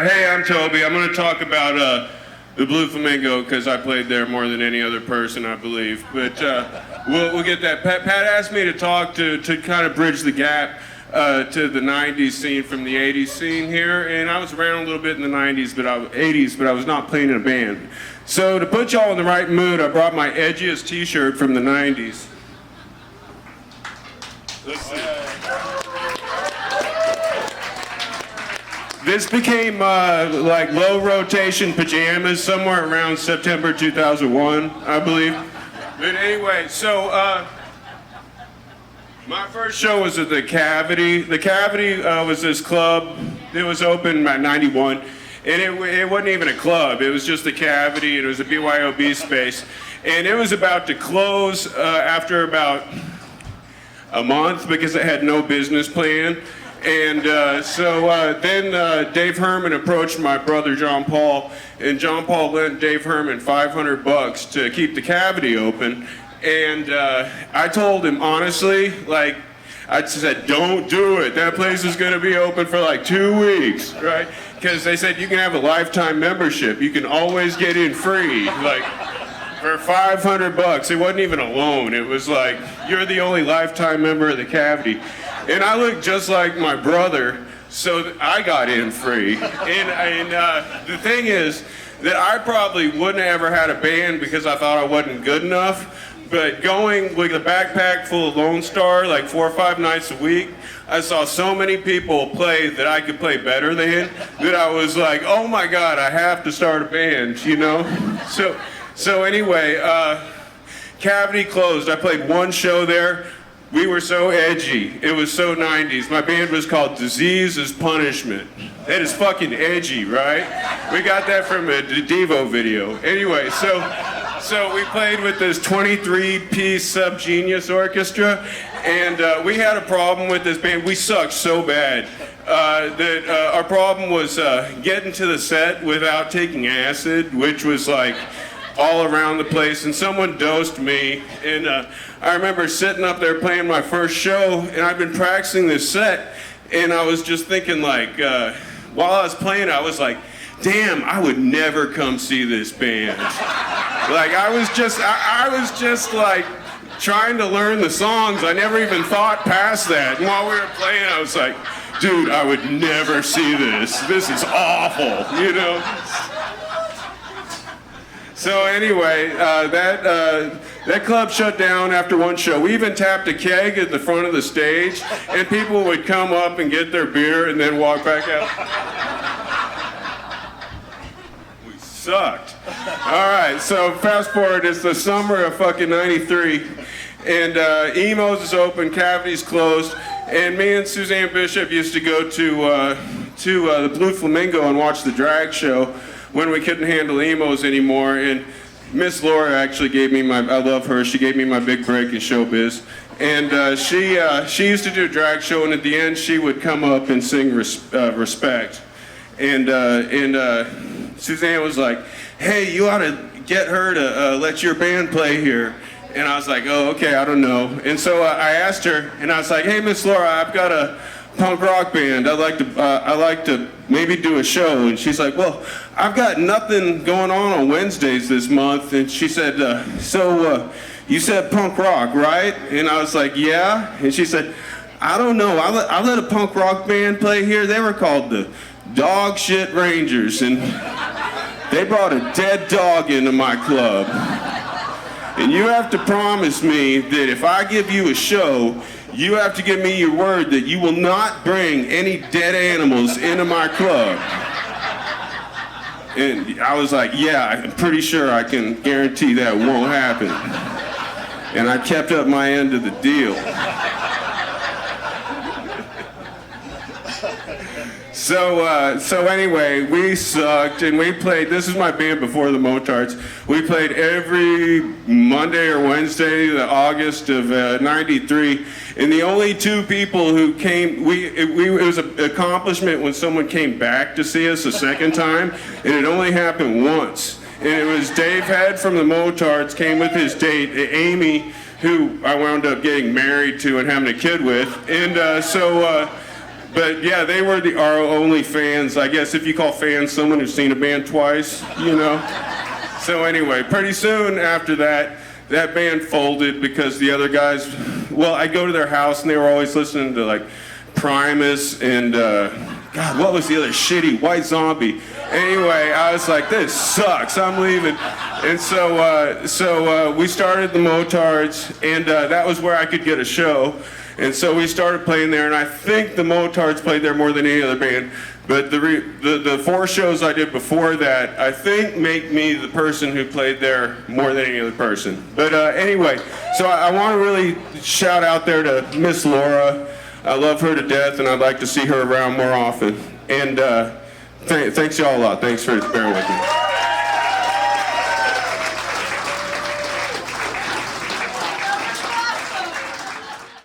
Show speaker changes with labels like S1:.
S1: Hey, I'm Toby. I'm going to talk about the Blue Flamingo because I played there more than any other person, I believe. But we'll get that. Pat asked me to talk to kind of bridge the gap to the 90s scene from the 80s scene here. And I was around a little bit in the 90s, 80s, but I was not playing in a band. So to put y'all in the right mood, I brought my edgiest t-shirt from the 90s. Let's see. This became like low rotation pajamas somewhere around September 2001, I believe. But anyway, so my first show was at the Cavity. The Cavity was this club. It was open by '91, and it wasn't even a club. It was just the Cavity. It was a BYOB space, and it was about to close after about a month because it had no business plan. And then Dave Herman approached my brother John Paul, and John Paul lent Dave Herman $500 to keep the Cavity open. And I told him honestly, like, I said, don't do it. That place is going to be open for like 2 weeks, right? Because they said you can have a lifetime membership. You can always get in free, like for $500. It wasn't even a loan. It was like you're the only lifetime member of the Cavity. And I looked just like my brother, so I got in free. And the thing is that I probably wouldn't have ever had a band because I thought I wasn't good enough. But going with a backpack full of Lone Star like 4 or 5 nights a week, I saw so many people play that I could play better than that I was like, oh my God, I have to start a band, you know? So anyway, Cavity closed. I played one show there. We were so edgy. It was so 90s. My band was called Disease is Punishment. That is fucking edgy, right? We got that from a Devo video. Anyway, so we played with this 23-piece Subgenius orchestra, and we had a problem with this band. We sucked so bad that our problem was getting to the set without taking acid, which was like all around the place, and someone dosed me, and I remember sitting up there playing my first show, and I'd been practicing this set, and I was just thinking like, while I was playing, I was like, damn, I would never come see this band. Like I was just like trying to learn the songs. I never even thought past that. And while we were playing, I was like, dude, I would never see this. This is awful, you know? So anyway, that club shut down after one show. We even tapped a keg at the front of the stage, and people would come up and get their beer and then walk back out. We sucked. All right, so fast forward, it's the summer of fucking '93, and Emo's is open, Cavity's closed, and me and Suzanne Bishop used to go to the Blue Flamingo and watch the drag show when we couldn't handle emos anymore. And Miss Laura actually gave me I love her, she gave me my big break in showbiz. And she used to do a drag show, and at the end she would come up and sing Respect. And Suzanne was like, hey, you ought to get her to let your band play here. And I was like, oh, okay, I don't know. And so I asked her, and I was like, hey, Miss Laura, I've got a punk rock band. I'd like to maybe do a show. And she's like, well, I've got nothing going on Wednesdays this month. And she said, so you said punk rock, right? And I was like, yeah. And she said, I don't know. I let a punk rock band play here. They were called the Dog Shit Rangers, and they brought a dead dog into my club. And you have to promise me that if I give you a show, you have to give me your word that you will not bring any dead animals into my club. And I was like, yeah, I'm pretty sure I can guarantee that won't happen. And I kept up my end of the deal. So anyway, we sucked, and we played, this is my band before the Motards. We played every Monday or Wednesday, the August of '93, and the only 2 people who came, it was an accomplishment when someone came back to see us a second time, and it only happened once. And it was Dave Head from the Motards came with his date, Amy, who I wound up getting married to and having a kid with, and But yeah, they were our only fans. I guess if you call fans someone who's seen a band twice, you know. So anyway, pretty soon after that, that band folded because the other guys, well, I'd go to their house and they were always listening to like Primus and God, what was the other shitty White Zombie? Anyway, I was like, this sucks, I'm leaving. And so we started the Motards, and that was where I could get a show. And so we started playing there, and I think the Motards played there more than any other band. But the 4 shows I did before that, I think, make me the person who played there more than any other person. But anyway, so I want to really shout out there to Miss Laura. I love her to death, and I'd like to see her around more often. And thanks y'all a lot. Thanks for bearing with me.